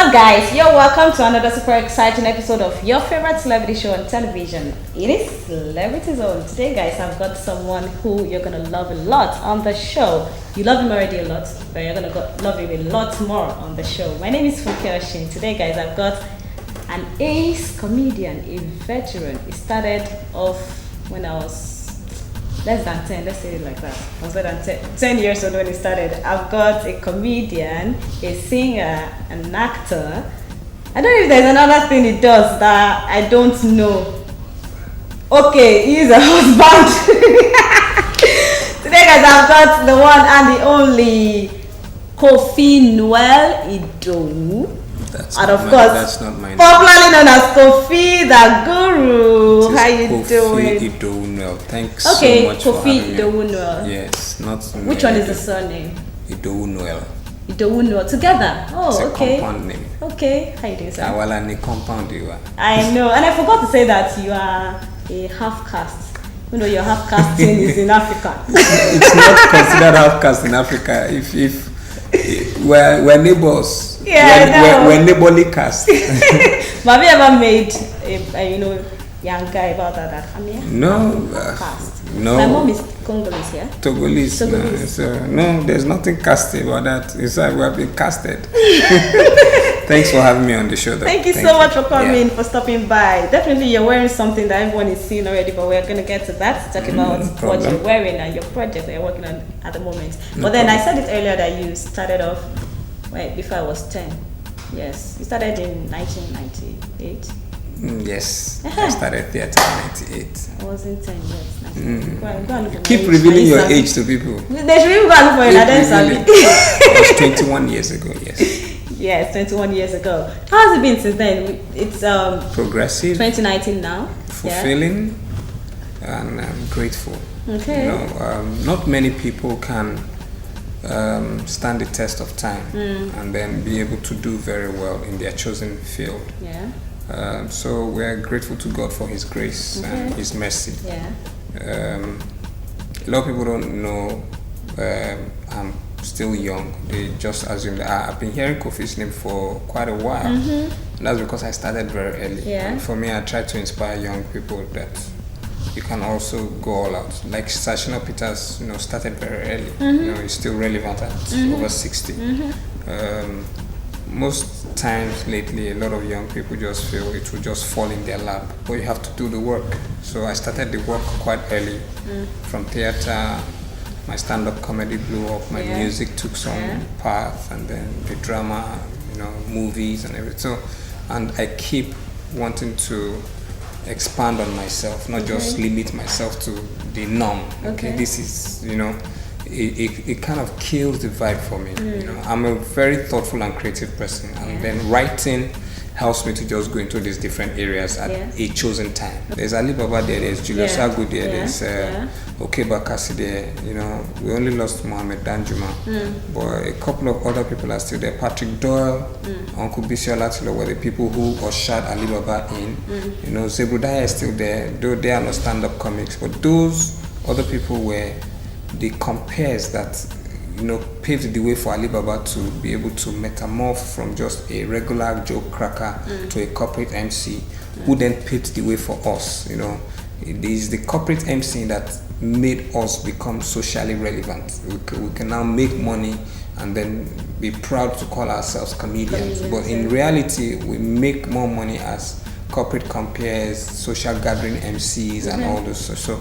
up, guys? You're welcome to another super exciting episode of your favorite celebrity show on television. It is Celebrity Zone. Today, guys, I've got someone who you're gonna love a lot on the show. You love him already a lot, but you're gonna love him a lot more on the show. My name is Koffi. Today, guys, I've got an ace comedian, a veteran. He started off when I was less than 10, let's say it like that. I was less than 10 years old when he started. I've got a comedian, a singer, an actor. I don't know if there's another thing he does that I don't know. Okay, he's a husband. Today, guys, I've got the one and the only Koffi Idowu. And of course, that's not my name. Popularly known as Koffi the Guru. How you doing? Koffi Idowu. Thanks okay, so much Koffi for having me. Idowu. Yes, not Which one is the surname? Idowu. Idowu together. Oh, it's okay. A compound name. Okay, how you doing, sir? Awala ni compound you are. I know, and I forgot to say that you are a half caste. You know, your half caste thing is in Africa. It's not considered half caste in Africa. If we're neighbors. Yeah, we're neighborly caste. But have you ever made a young guy about that? I mean, no. Caste. No. My mom is Congolese, yeah? Togolese. No, there's nothing casty about that. It's like we have been casted. Thanks for having me on the show, though. Thank you so much for coming, for stopping by. Definitely, you're wearing something that everyone is seeing already, but we're going to get to that, talk about what you're wearing and your project that you're working on at the moment. But then I said it earlier that you started off before I was 10. Yes, you started in 1998. Yes, I started theatre in 98. I wasn't 10 yet. Keep revealing your age to people. They should even go and look for it. It was 21 years ago, yes. Yes, 21 years ago. How has it been since then? It's progressive, 2019 now. Fulfilling, and I'm grateful. Okay. You know, not many people can stand the test of time and then be able to do very well in their chosen field. Yeah. So we're grateful to God for His grace and His mercy. Yeah. A lot of people don't know I'm still young. They just assume that I've been hearing Koffi's name for quite a while. And that's because I started very early. Yeah. And for me, I try to inspire young people that you can also go all out. Like Sashina Peters, started very early. He's still relevant at over 60. Most times lately, a lot of young people just feel it will just fall in their lap, but you have to do the work. So I started the work quite early, from theater. My stand-up comedy blew up. My music took some path, and then the drama, movies and everything. So, and I keep wanting to expand on myself, not just limit myself to the norm. Okay, this is, it kind of kills the vibe for me. I'm a very thoughtful and creative person, and then writing helps me to just go into these different areas at a chosen time. There's Ali Baba there, there's Julius Agu there, there's Okeba Kasi there. We only lost Mohammed Danjuma, but a couple of other people are still there. Patrick Doyle, Uncle Bisi Olatilo were the people who ushered Ali Baba in. Zebrudaya is still there, though they are not stand-up comics, but those other people were the compares that paved the way for Ali Baba to be able to metamorph from just a regular joke cracker to a corporate MC, who then paved the way for us. It is the corporate MC that made us become socially relevant. We can now make money and then be proud to call ourselves comedians. But in reality, we make more money as corporate compares, social gathering MCs and all those. So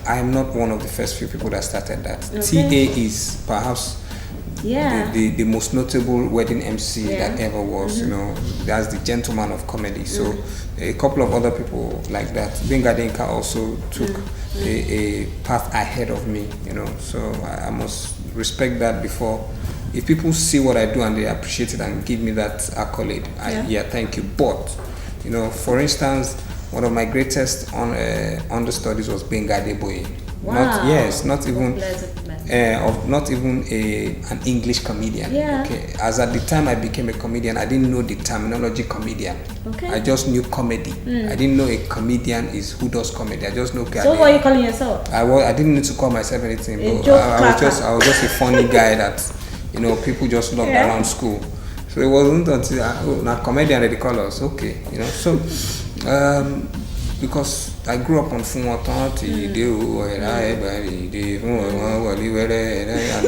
I'm not one of the first few people that started that. TA is perhaps the most notable wedding MC that ever was. That's the gentleman of comedy. So a couple of other people like that. Benga Denka also took a path ahead of me. So I must respect that before. If people see what I do and they appreciate it and give me that accolade, thank you. But for instance, one of my greatest understudies was Benga Deboye. Wow. Not even an English comedian. Okay. As at the time I became a comedian, I didn't know the terminology comedian. Okay. I just knew comedy. I didn't know a comedian is who does comedy. I just know. So what are you calling yourself? I didn't need to call myself anything. But I was just a funny guy that people just loved around school. So it wasn't until now comedian they call us, okay, you know. So because I grew up on Funwatant, and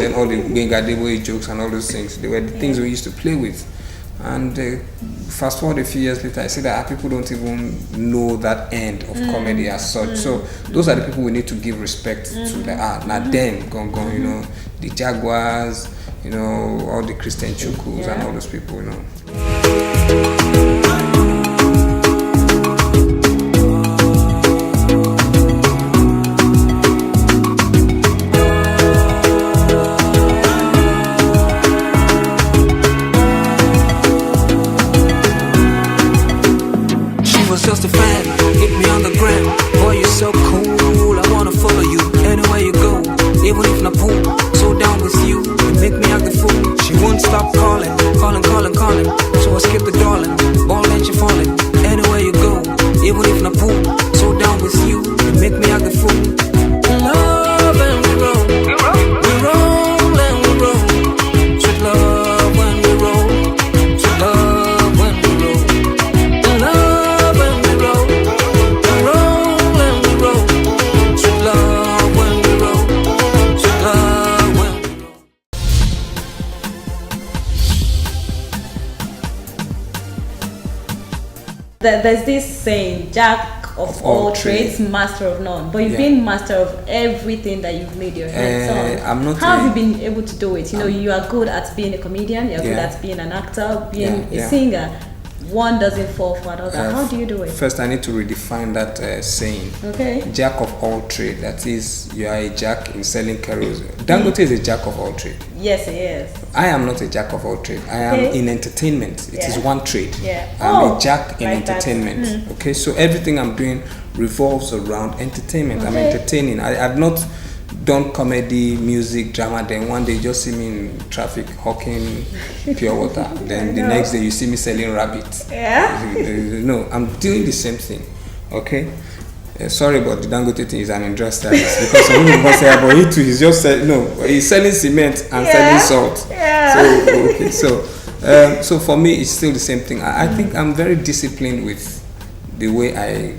then all the Bengadebo jokes and all those things, they were the things we used to play with. And fast forward a few years later, I see that people don't even know that end of comedy as such. So those are the people we need to give respect to. Now them, gone, you know, the Jaguars, you know, all the Christian Chukus and all those people, you know. Just a fan, hit me on the gram. Boy, you're so cool, I wanna follow you anywhere you go, even if not pool. So down with you, you make me act the fool. She won't stop calling. So I skip the darling, ball and she falling. Anywhere you go, even if not pool. So down with you, you make me act the fool. Love and we roll, we roll and we roll. Sweet love when we roll, sweet love when we roll. Love when we roll, we roll and we roll. Sweet love when we roll, sweet love when we roll. There's this saying, Jack of all trades, master of none. But you've been master of everything that you've laid your hands on. I'm not. How have you been able to do it? You know, you are good at being a comedian, you're good at being an actor, being a singer. One doesn't fall for another. How do you do it? First, I need to redefine that saying. Okay. Jack of all trade. That is, you are a jack in selling kerosene. Dangote is a jack of all trade. Yes, he is. I am not a jack of all trade. I am in entertainment. It is one trade. Yeah. I'm a jack in entertainment. Okay, so everything I'm doing revolves around entertainment. I'm entertaining. I've not done comedy, music, drama, then one day you just see me in traffic hawking pure water. Then the next day you see me selling rabbits. Yeah. No, I'm doing the same thing. Okay? Sorry, but the Dangote thing is an industrial because some people say, but he too, he's just selling, no, he's selling cement and selling salt. Yeah. So, okay, so for me, it's still the same thing. I think I'm very disciplined with the way I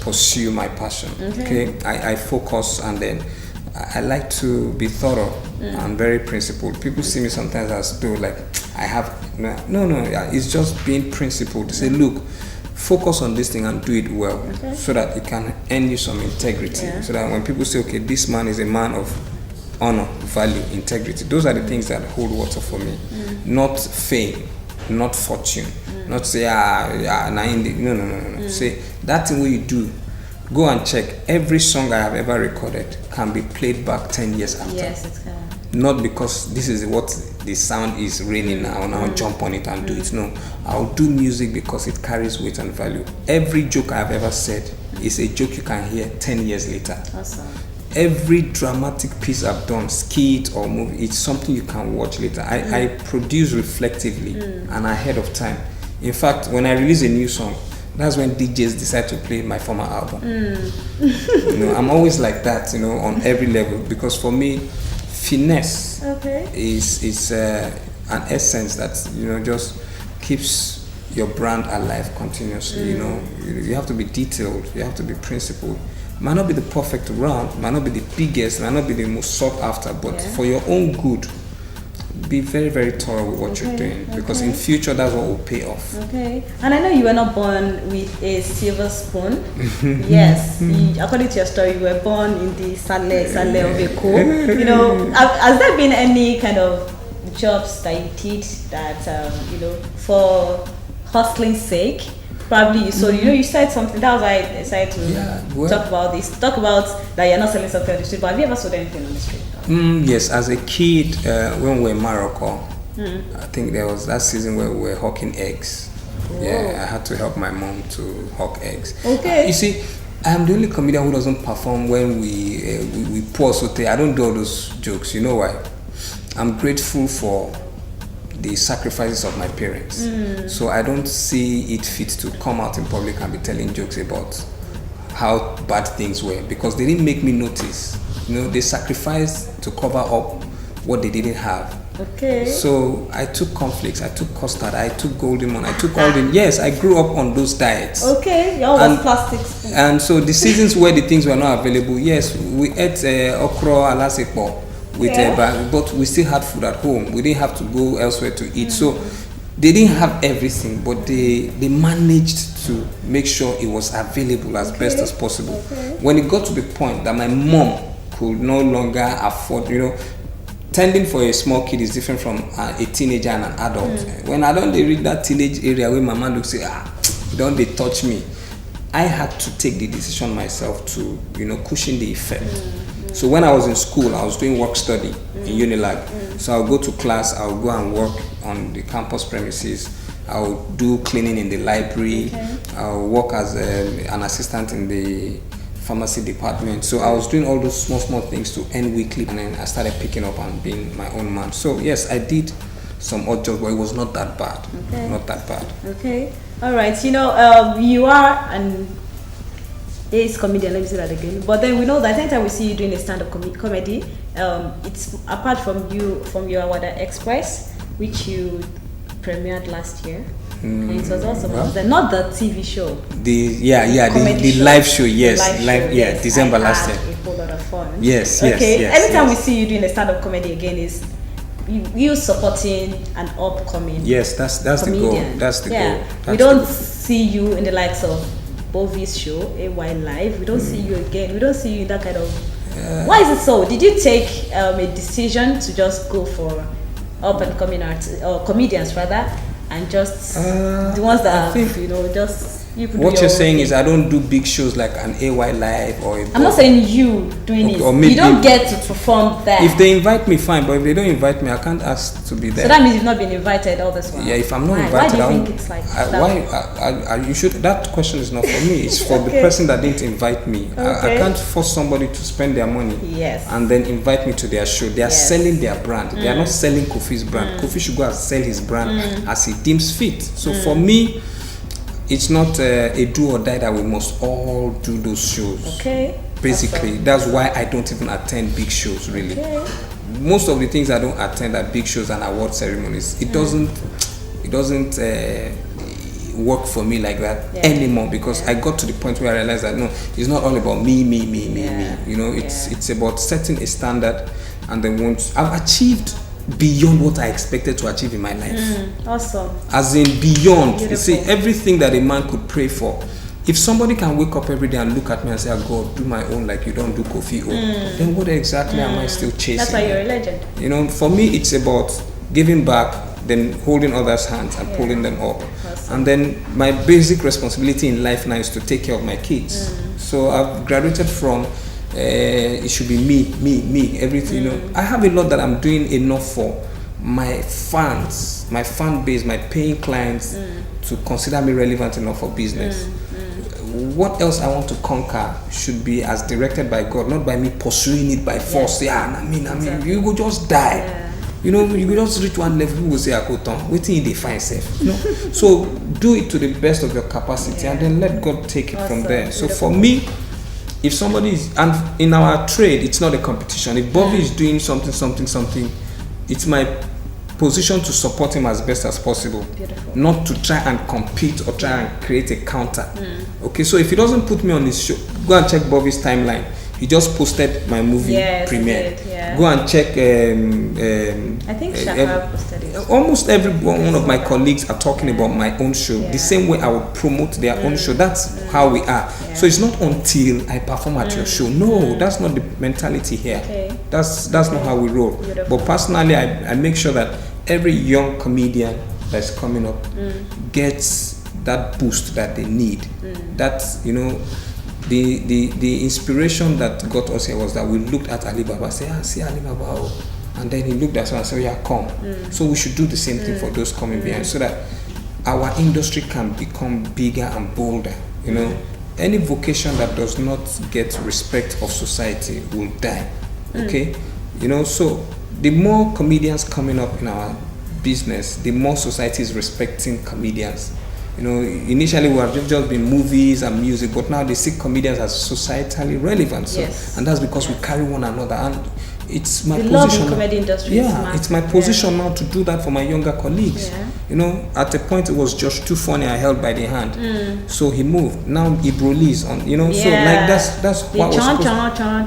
pursue my passion. Okay? I focus, and then I like to be thorough and very principled. People see me sometimes as though like I have no. It's just being principled. To say, look, focus on this thing and do it well, so that it can earn you some integrity. So that when people say, okay, this man is a man of honor, value, integrity, those are the things that hold water for me. Not fame, not fortune, not say no. Say that thing what you do. Go and check. Every song I have ever recorded can be played back 10 years after. Yes, it can. Not because this is what the sound is raining now and I'll jump on it and do it. No, I'll do music because it carries weight and value. Every joke I've ever said is a joke you can hear 10 years later. Awesome. Every dramatic piece I've done, skit or movie, it's something you can watch later. I produce reflectively and ahead of time. In fact, when I release a new song, that's when DJs decide to play my former album. You know, I'm always like that, you know, on every level, because for me, finesse is an essence that, you know, just keeps your brand alive continuously. You know, you have to be detailed, you have to be principled. Might not be the perfect round, might not be the biggest, might not be the most sought after, but for your own good, be very, very thorough with what you're doing, because in future that's what will pay off. Okay. And I know you were not born with a silver spoon. Yes. According to your story, you were born in the Sale of Eko. You know, has there been any kind of jobs that you did that you know, for hustling's sake? Probably you saw, you know, you said something. That was why I decided to talk about this. Talk about that you're not selling something on the street, but have you ever sold anything on the street? Yes, as a kid, when we were in Morocco, I think there was that season where we were hawking eggs. Yeah, I had to help my mom to hawk eggs. Okay. You see, I'm the only comedian who doesn't perform when we pour saute. I don't do all those jokes. You know why? I'm grateful for the sacrifices of my parents. So I don't see it fit to come out in public and be telling jokes about how bad things were, because they didn't make me notice. You know, they sacrificed to cover up what they didn't have. Okay. So I took cornflakes, I took custard, I took golden one, I took all the. Yes, I grew up on those diets. Okay, y'all was plastic spoon. And so the seasons where the things were not available, yes, we ate okra alasepo with but we still had food at home. We didn't have to go elsewhere to eat. So they didn't have everything, but they managed to make sure it was available as best as possible. When it got to the point that my mom could no longer afford, tending for a small kid is different from a teenager and an adult. When I don't reach that teenage area where my man looks say, don't they touch me? I had to take the decision myself to, cushion the effect. So when I was in school, I was doing work study in Unilag. So I'll go to class, I'll go and work on the campus premises. I'll do cleaning in the library. I'll work as an assistant in the pharmacy department. So I was doing all those small things to earn weekly, and then I started picking up and being my own man. So yes, I did some odd jobs, but it was not that bad. Not that bad. Okay. All right. You are an ace comedian. Let me say that again. But then we know that anytime we see you doing a stand-up comedy, it's apart from your Awada Express, which you premiered last year. And it was also not the TV show. The live show, yes, live, December last year. A whole lot of fun. Yes. Anytime we see you doing a stand-up comedy again, is you supporting an upcoming. Yes, that's the goal. That's the goal. We don't see you in the likes of Bovi's show, AY Live. We don't see you again. We don't see you in that kind of. Why is it so? Did you take a decision to just go for up and coming artists or comedians rather? And just the ones that what you're saying is I don't do big shows like an AY Live or. I'm not saying you doing it. Or maybe, you don't get to perform there. If they invite me, fine. But if they don't invite me, I can't ask to be there. So that means you've not been invited all this while. Yeah, if I'm not invited, why do you think it's like that? You should. That question is not for me. It's for the person that didn't invite me. I can't force somebody to spend their money. Yes. And then invite me to their show. They are selling their brand. They are not selling Koffi's brand. Koffi should go and sell his brand as he deems fit. So for me, it's not a do or die that we must all do those shows. Okay. Basically, that's why I don't even attend big shows. Really, most of the things I don't attend are big shows and award ceremonies. It doesn't work for me like that anymore because I got to the point where I realized that no, it's not all about me. It's about setting a standard, and then once I've achieved beyond what I expected to achieve in my life. Awesome. As in beyond. Beautiful. You see, everything that a man could pray for. If somebody can wake up every day and look at me and say, God, do my own like you don't do Koffi then what exactly am I still chasing? That's why you're a legend. For me, it's about giving back, then holding others' hands and pulling them up. Awesome. And then my basic responsibility in life now is to take care of my kids. So I've graduated from it should be me, everything. I have a lot that I'm doing enough for my fans, my fan base, my paying clients to consider me relevant enough for business. What else I want to conquer should be as directed by God, not by me pursuing it by force. Exactly. You go just die. You go just reach one level, you will say, waiting in the fine self. So do it to the best of your capacity and then let God take it from there. So for me, if somebody is, and in our trade, it's not a competition. If Bobby is doing something, it's my position to support him as best as possible. Beautiful. Not to try and compete or try and create a counter. Okay, so if he doesn't put me on his show, go and check Bobby's timeline. He just posted my movie premiere. Go and check. I think Shaka posted it. Almost every one of my colleagues are talking about my own show. The same way I would promote their own show. That's how we are. So it's not until I perform at your show. No, that's not the mentality here. Okay. That's not how we roll. Beautiful. But personally, I make sure that every young comedian that's coming up gets that boost that they need. That's the inspiration that got us here was that we looked at Alibaba, say, see Alibaba, and then he looked at us and said, yeah, come. So we should do the same thing for those coming behind, so that our industry can become bigger and bolder. Any vocation that does not get respect of society will die. Okay, so the more comedians coming up in our business, the more society is respecting comedians. Initially we have just been movies and music, but now they see comedians as societally relevant. So, and that's because we carry one another. And it's my the position. love in comedy industry. Yeah, it's my position now to do that for my younger colleagues. Yeah. You know, at a point it was just too funny. I held by the hand, so he moved. Now he released on. You know, so like that's what we're supposed.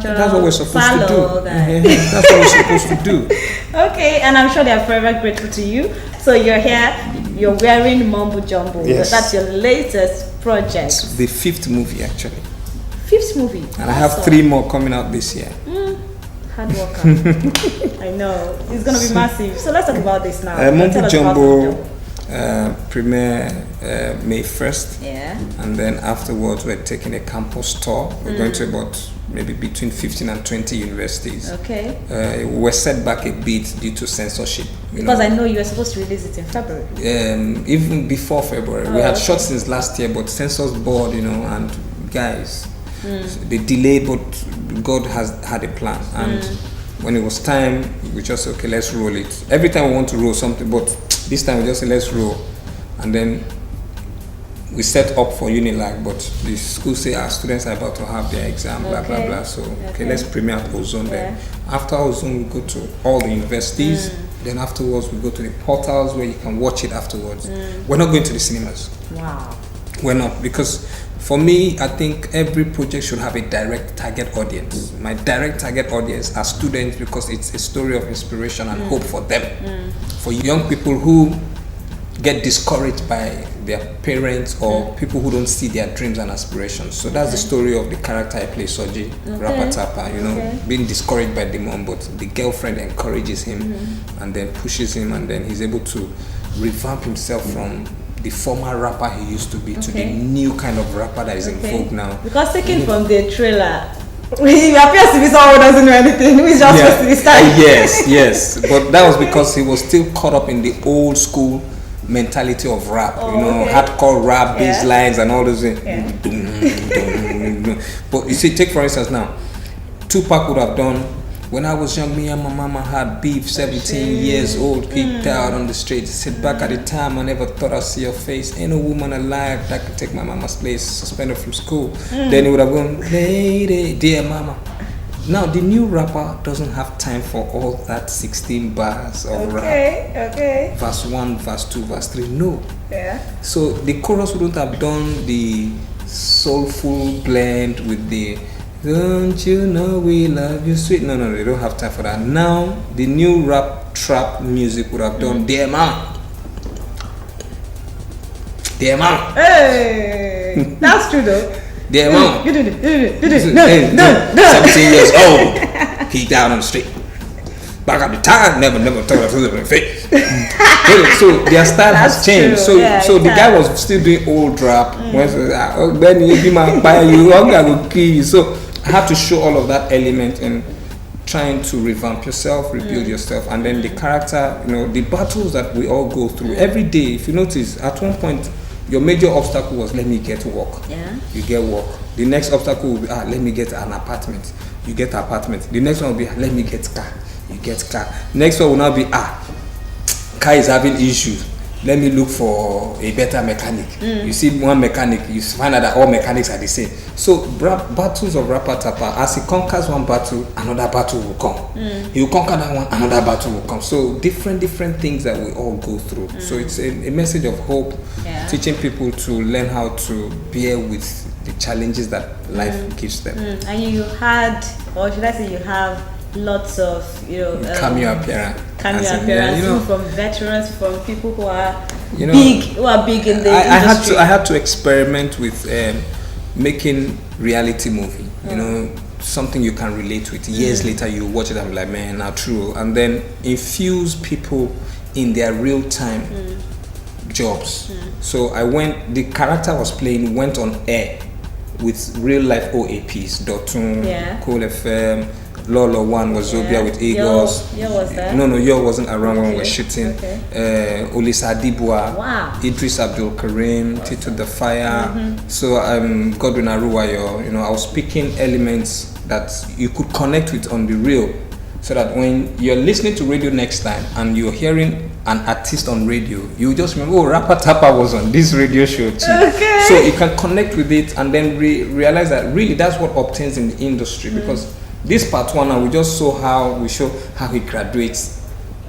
That's what we're supposed to do. That's what we're supposed to do. Okay, and I'm sure they're forever grateful to you. So you're here. You're wearing Mumbo Jumbo. Yes. That's your latest project. It's the 5th movie actually, 5th movie. and I have 3 more coming out this year. Hard worker. I know. It's going to be massive. So let's talk about this now. Mumbo Tell us about Jumbo premiere May 1st. Yeah. And then afterwards, we're taking a campus tour. We're going to about maybe between 15 and 20 universities. Okay. We're set back a bit due to censorship. Because I know you were supposed to release it in February. Even before February. We had shot since last year, but censors board, and guys, they delayed, but God has had a plan. And when it was time, we just said, okay, let's roll it. Every time we want to roll something, but this time we just say, let's roll. And then we set up for Unilag, but the school say our students are about to have their exam, blah, blah, blah. So, okay, let's premiere at Ozone then. After Ozone, we go to all the universities. Then afterwards, we go to the portals where you can watch it afterwards. We're not going to the cinemas. Wow. We're not, because for me, I think every project should have a direct target audience. My direct target audience are students, because it's a story of inspiration and hope for them. For young people who get discouraged by their parents or people who don't see their dreams and aspirations. So that's the story of the character I play, Soji, Rapper Tapper, being discouraged by the mom, but the girlfriend encourages him and then pushes him, and then he's able to revamp himself from the former rapper he used to be to the new kind of rapper that is in vogue now. Because taken from the trailer, he appears to be someone who doesn't know anything, who is just supposed to be starting. Yes. But that was because he was still caught up in the old school mentality of rap, hardcore rap, bass lines and all those things. But you see, take for instance now, Tupac would have done, when I was young, me and my mama had beef, 17 years old, peeped out on the street, sit back at the time, I never thought I'd see your face, ain't a woman alive that could take my mama's place, suspended from school. Then he would have gone, lady, dear mama. Now, the new rapper doesn't have time for all that 16 bars of rap. Verse 1, verse 2, verse 3, no. So the chorus wouldn't have done the soulful blend with the don't you know we love you sweet. No, they don't have time for that. Now, the new rap trap music would have done dear mama. Dear mama. Hey, that's true though. Dear mama. 17 years old, peeked out on the street. Back at the time, never thought I was in the face. So their style has changed. True. So the guy was still doing old rap. Then you give my buy you, I'm gonna kill you. So I have to show all of that element in trying to revamp yourself, rebuild yourself, and then the character, the battles that we all go through every day. If you notice, at one point, your major obstacle was let me get work. You get work. The next obstacle will be let me get an apartment. You get an apartment. The next one will be let me get car. You get car. Next one will now be car is having issues. Let me look for a better mechanic. You see one mechanic, you find out that all mechanics are the same. So battles of Rapper Tapper, as he conquers one battle, another battle will come. He will conquer that one, another battle will come. So different things that we all go through. So it's a message of hope, teaching people to learn how to bear with the challenges that life gives them. And you had, or should I say you have, lots of cameo appearance from veterans, from people who are big in the industry. I had to experiment with making reality movie, something you can relate with. Years later you watch it and be like, man, not true. And then infuse people in their real time jobs. So the character I was playing went on air with real life OAPs, Dotun, Cool FM, Lolo One was Zobia with Eagles. Yo was there? No, Yo wasn't around when we were shooting. Olisa Adibwa, Idris Abdul Karim, Tito the Fire. So Godwin Aruwayo. I was picking elements that you could connect with on the real, so that when you're listening to radio next time and you're hearing an artist on radio, you just remember, Rapper Tapper was on this radio show too. So you can connect with it and then realize that really that's what obtains in the industry, because This part 1, and we just show how he graduates.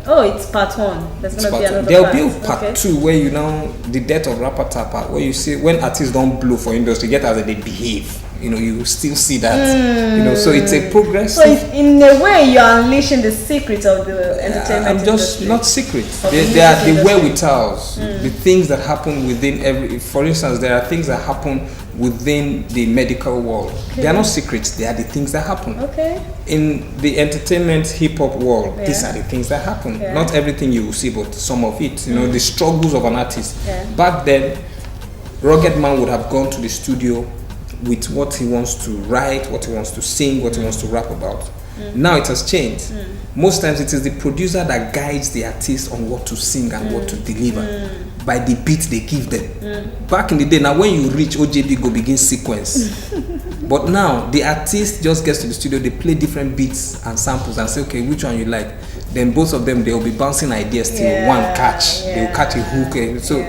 Oh, it's part 1. There's going to be another There'll part. be a part 2 where you know the death of Rapper Tapper, where you see when artists don't blow for industry, get how they behave. You know, you still see that. You know, so it's a progress. So in a way, you are unleashing the secrets of the entertainment I'm just industry. not secrets. They are the wherewithals, the things that happen within every. For instance, there are things that happen within the medical world. Okay. They are not secrets. They are the things that happen. Okay. In the entertainment hip hop world, these are the things that happen. Yeah. Not everything you will see, but some of it. You know, the struggles of an artist. Yeah. Back then, Rugged Man would have gone to the studio with what he wants to write, what he wants to sing, what he wants to rap about. Now it has changed. Most times it is the producer that guides the artist on what to sing and what to deliver by the beat they give them. Back in the day, now when you reach OJB go begin sequence. But now the artist just gets to the studio, they play different beats and samples and say, okay, which one you like? Then both of them, they will be bouncing ideas till one catch. They will catch a hook. So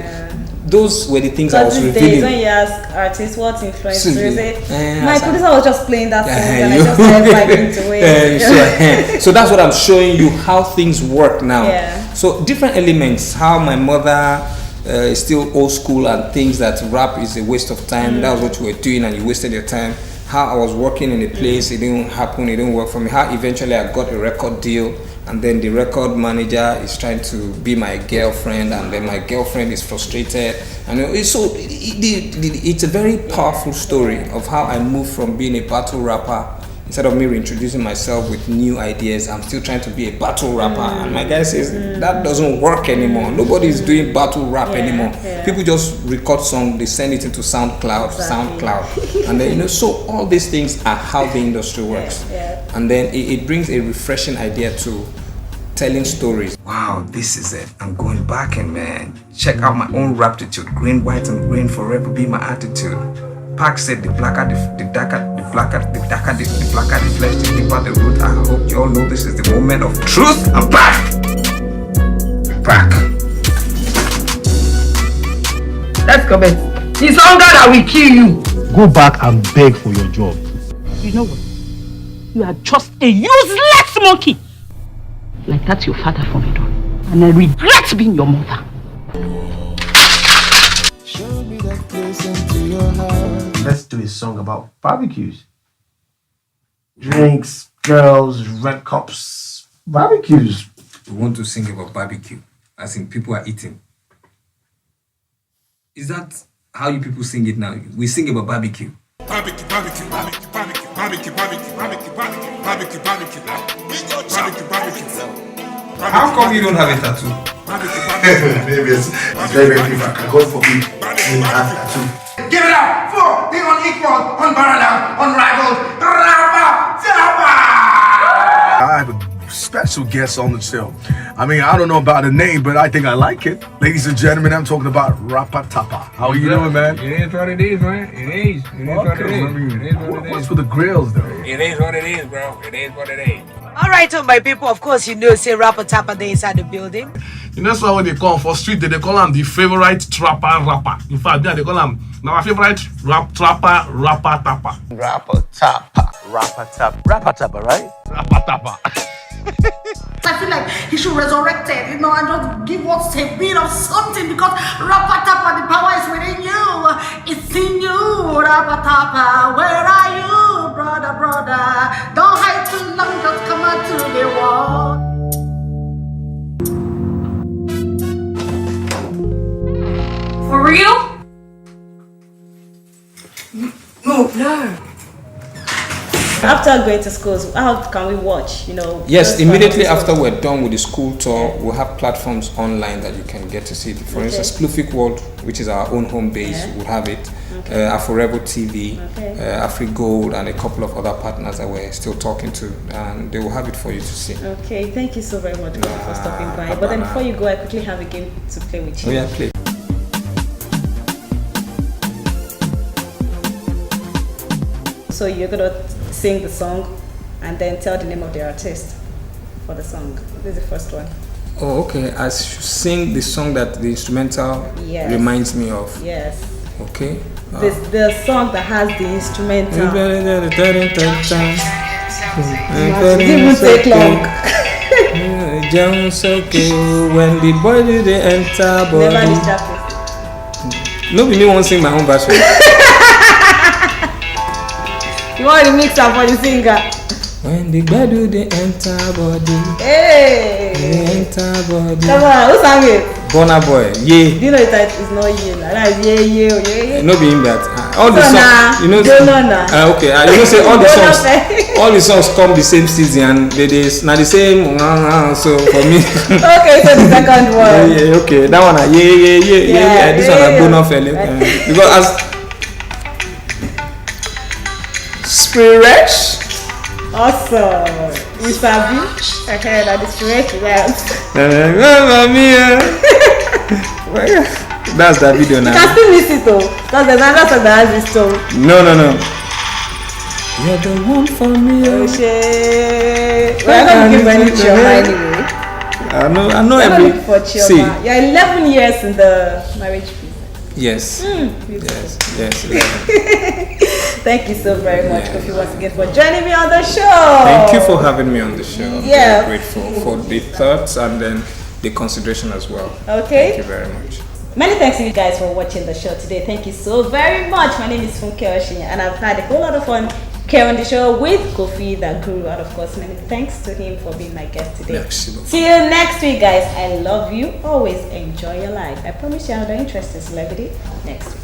those were the things I was revealing. Days when you ask artists what influenced you, say, my producer was just playing that song and I just started vibing to it. So that's what I'm showing you, how things work now. So different elements, how my mother is still old school and thinks that rap is a waste of time. That was what you were doing and you wasted your time. How I was working in a place, it didn't happen, it didn't work for me. How eventually I got a record deal, and then the record manager is trying to be my girlfriend, and then my girlfriend is frustrated. And it's a very powerful story of how I moved from being a battle rapper. Instead of me reintroducing myself with new ideas, I'm still trying to be a battle rapper. And my guy says, that doesn't work anymore. Nobody is doing battle rap anymore. People just record songs, they send it into SoundCloud. And then, you know, so all these things are how the industry works. And then it brings a refreshing idea to telling stories. Wow, this is it. I'm going back in, man. Check out my own raptitude. Green, white, and green forever be my attitude. Pac said the blacker, the darker, the flesh, the deeper the root. I hope you all know this is the moment of truth. I'm back! Back! Let's comment. It's hunger that will kill you. Go back and beg for your job. You know what? You are just a useless monkey. Like that's your father for me, and I regret being your mother. Let's do a song about barbecues. Drinks, girls, red cups, barbecues. We want to sing about barbecue, as in people are eating. Is that how you people sing it now? We sing about barbecue. Barbecue, barbecue, barbecue, barbecue, barbecue, barbecue, barbecue, barbecue, barbecue, barbecue, barbecue. How come you don't have a tattoo? Maybe it's very, very different. God forbid me have a tattoo. Give it up for the unequal, unparalleled, unrivaled Rapper Tapper! I have a special guest on the show. I mean, I don't know about the name, but I think I like it. Ladies and gentlemen, I'm talking about Rapper Tapper. How are you doing, man? It is what it is, man. It is. It is what it is. I mean, It is what it what's is. with the grills, though? It is what it is, bro. It is what it is. Alright, my people, of course you know, say Rapper Tapper there inside the building. You know, that's why when they call him for street, they call him the favorite trapper rapper. In fact, they call him now my favorite trapper, Rapper Tapper. Rapper Tapper. Rapper Tapper. Rapper Tapper, right? Rapper Tapper. I feel like he should resurrect it, you know, and just give us a bit of something, because Rapper Tapper, the power is within you. It's in you, Rapper Tapper. Where are you, brother, brother? Don't hide too long, just come out to the wall. For real? No. After going to schools, how can we watch? You know. Yes, immediately after we're done with the school tour, we'll have platforms online that you can get to see it. For instance, Plufic World, which is our own home base, will have it. Aforevo TV, AfriGold, and a couple of other partners that we're still talking to, and they will have it for you to see. Okay, thank you so very much for stopping by. But then before you go, I quickly have a game to play with you. Oh yeah, play. So you're gonna sing the song and then tell the name of the artist for the song. This is the first one. Oh, okay. I should sing the song that the instrumental reminds me of. Yes. Okay. The song that has the instrumental. It didn't even take long. Jones okay when the boy did the enter Never body. distracted. No, me won't sing my own version. You want to mix up for the singer? When the boy do the enter body. Hey! The enter body. Come on, who sang it? Bonner Boy, yeah. Do you know it's not you? That's yeah. No be him that. All the So songs, nah, you know. Okay, you know say all the songs, all the songs come the same season. They now the same. So for me. Okay, so the second one. Yeah, okay, that one. Yeah. This one I go not fell because as Spirit. Awesome. We sabi. Okay, that is correct. Mamma mia. That's that video now. You can still miss it though. Because there's another song that has this tone. No. You're the one for me. Oh shit. We're not looking for any Chioma anyway. I know We're every. not looking for Chioma. See. You're 11 years in the marriage business. Yes. Yes. Thank you so very much, Koffi, once again for joining me on the show. Thank you for having me on the show. Yeah. I'm grateful for the thoughts and then the consideration as well. Okay. Thank you very much. Many thanks to you guys for watching the show today. Thank you so very much. My name is Funke Oshin and I've had a whole lot of fun here on the show with Koffi that grew out. Of course, many thanks to him for being my guest today. Excellent. See you next week, guys. I love you. Always enjoy your life. I promise you another interesting celebrity next week.